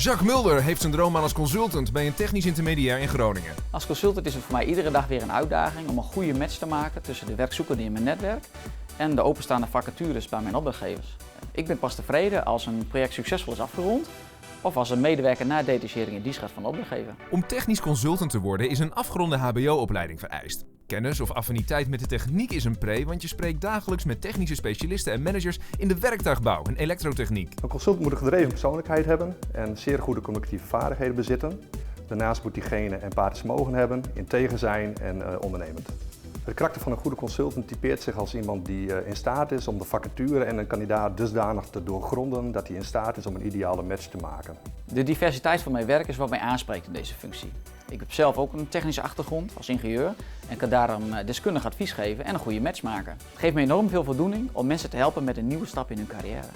Jacques Mulder heeft zijn droom aan als consultant bij een technisch intermediair in Groningen. Als consultant is het voor mij iedere dag weer een uitdaging om een goede match te maken tussen de werkzoekenden in mijn netwerk en de openstaande vacatures bij mijn opdrachtgevers. Ik ben pas tevreden als een project succesvol is afgerond of als een medewerker na detachering in dienst gaat van de opdrachtgever. Om technisch consultant te worden is een afgeronde hbo-opleiding vereist. Kennis of affiniteit met de techniek is een pre, want je spreekt dagelijks met technische specialisten en managers in de werktuigbouw en elektrotechniek. Een consultant moet een gedreven persoonlijkheid hebben en zeer goede communicatieve vaardigheden bezitten. Daarnaast moet diegene empathisch mogen hebben, integer zijn en ondernemend. Het karakter van een goede consultant typeert zich als iemand die in staat is om de vacature en een kandidaat dusdanig te doorgronden dat hij in staat is om een ideale match te maken. De diversiteit van mijn werk is wat mij aanspreekt in deze functie. Ik heb zelf ook een technische achtergrond als ingenieur en kan daarom deskundig advies geven en een goede match maken. Het geeft me enorm veel voldoening om mensen te helpen met een nieuwe stap in hun carrière.